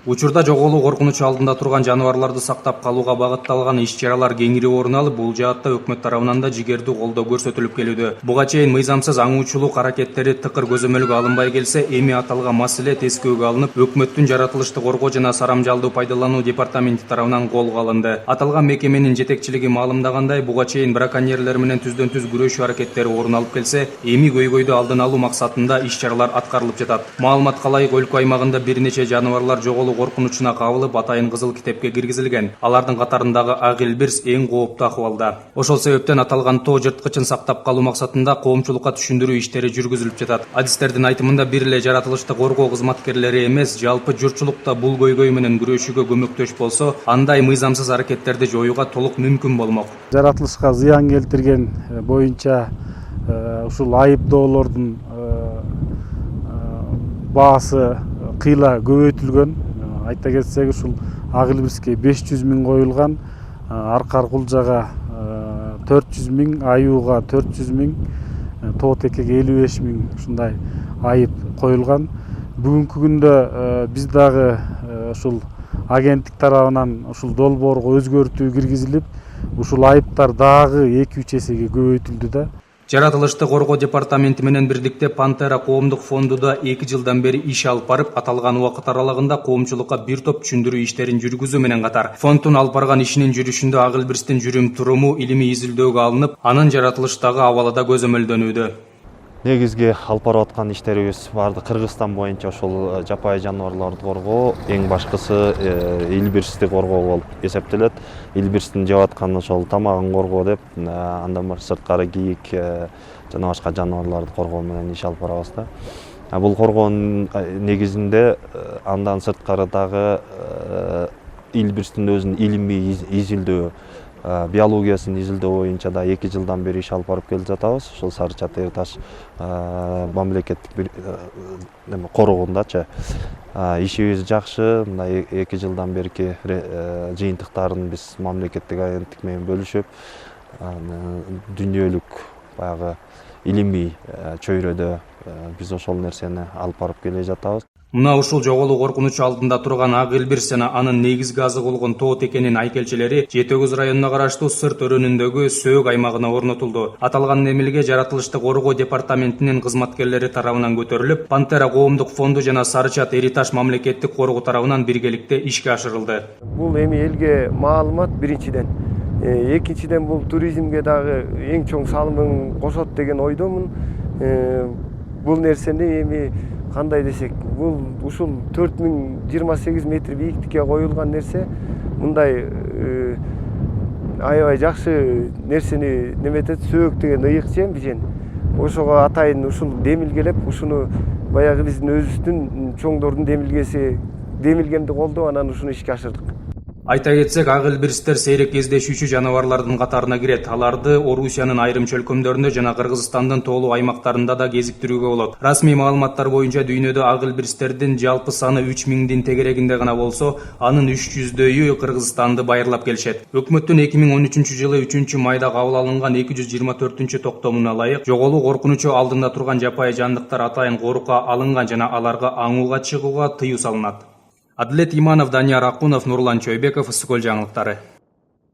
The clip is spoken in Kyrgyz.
Учурда жоголуу коркунучу алдында турган жаныбарларды сактап калууга багытталган иш-чаралар кеңири орун алып, бул жаатта өкмөт тарабынан да жигердүү колдоо көрсөтүлүп келүүдө. Буга чейин мыйзамсыз аңуучулук аракеттери тыкыр көзөмөлгө алынбай келсе, эми аталган маселе тескөөгө алынып, өкмөттүн жаратылышты коргоо жана сарамжалдуу пайдалануу департаменти тарабынан колго алынды. Аталган мекеменин жетекчилиги маалымдагандай, буга чейин браконьерлер менен түздөн-түз күрөшүү аракеттери орун алып келсе, эми көйгөйдү алдын алуу максатында иш-чаралар аткарылып жатат. Маалыматка ылайык, өлкө аймагында бир нече жаныбарлар жоголуу коркунучуна кабылып, атайын кызыл китепке киргизилген. Алардын катарындагы ак илбирс эң кооптуу акыбалда. Ошол себептен аталган тоо жырткычын сактап калуу максатында коомчулукка түшүндүрүү иштери жүргүзүлүп жатат. Адистердин айтымында, бир эле жаратылышты коргоо кызматкерлери эмес, жалпы журтчулукта бул көйгөй менен күрөшүүгө көмөктөш болсо, андай мыйзамсыз аракеттерди жоюуга толук мүмкүн болмок. Жаратылышка зыян келтирген боюнча ушул айыптоолордун баасы кыйла көбөйтүлгөн. Айта кетсек, ушул ак илбирске 500 000 коюлган, аркар кулжага 400 000, аюуга 400 000, тоо текеге 55 000 ушундай айып коюлган. Бүгүнкү күндө биз дагы ушул агенттик тарабынан ушул долбоорго өзгөртүү киргизилип, ушул айыптар дагы 2-3 эсеге көбөйтүлдү да. Жаратылышты коргоо департаменти менен бирдикте Пантера коомдук фонду да 2 жылдан бери иш алып барып, аталган убакыт аралыгында коомчулукка бир топ түшүндүрүү иштерин жүргүзүү менен катар, фонддун алып барган ишинин жүрүшүндө ак илбирстин жүрүм-туруму илимий изилдөөгө алынып, анын жаратылыштагы абалы да көзөмөлдөнүүдө. Негизги алып барып аткан иштерибиз баардык Кыргызстан боюнча ушул жапайы жаныбарларды коргоо, эң башкысы илбирсти коргоо болуп эсептелет. Илбирстин жеп аткан ошол тамагын коргоо деп, андан башка сырткары кийик жана башка жаныбарларды коргоо менен иш алып барабыз да. Бул коргоонун негизинде андан сырткары дагы илбирстин өзүнүн илимий изилдөө, биологиясын изилдөө боюнча да 2 жылдан бери иш алып барып келе жатабыз. Ушул Сары Чатыр таш мамлекеттик коргоонундачы ишибиз жакшы. Мындай 2 жылдан берки жыйынтыктарын биз мамлекеттик агенттик менен бөлүшүп, дүйнөлүк баягы илимий чөйрөдө биз ошол нерсени алып барып келе жатабыз. Мына ушул жоголуу коркунучу алдында турган ак илбирс жана анын негизги азыгы болгон тоо текенин айкелчелери Жети Өгүз районуна караштуу Сырт өрөөнүндөгү Сөөк аймагына орнотулду. Аталган эмилге жаратылышты коргоо департаментинин кызматкерлери тарабынан көтөрүлүп, Пантера коомдук фонду жана Сары Чатыр таш мамлекеттик коргоо тарабынан биргеликте ишке ашырылды. Бул эми элге маалымат биринчиден. Экинчиден бул туризмге дагы эң чоң салымын кошот деген ойдомун. Бул нерсени эми кандай десек, бул ушул 4028 метр бийиктикке коюлган нерсе, мындай аябай жакшы нерсени неметет. Сөөк деген ыйык жем бижен. Ошого атайын ушул демилгелеп, ушуну баягы биздин өзүбүздүн чоңдордун демилгемди колдоп, анан ушуну ишке ашырдык. Айта кетсек, ак илбирстер сейрек кездешүүчү жаныбарлардын катарына кирет. Аларды Орусиянын айрым чөлкөмдөрүндө жана Кыргызстандын тоолуу аймактарында да кезиктирүүгө болот. Расмий маалыматтар боюнча дүйнөдө ак илбирстердин жалпы саны 3000 тегерегинде гана болсо, анын 300дөйү Кыргызстанды байырлап келишет. Өкмөттүн 2013 жылы 3-майда кабыл алынган 224-токтомуна ылайык, жоголуу коркунучу алдында турган жапайы жандыктар атайын корукка алынган жана аларга аңууга чыгууга тыюу салынат. Адилет Иманов, Данияр Акунов, Нурлан Чойбеков, Ысык Көл жаңылыктары.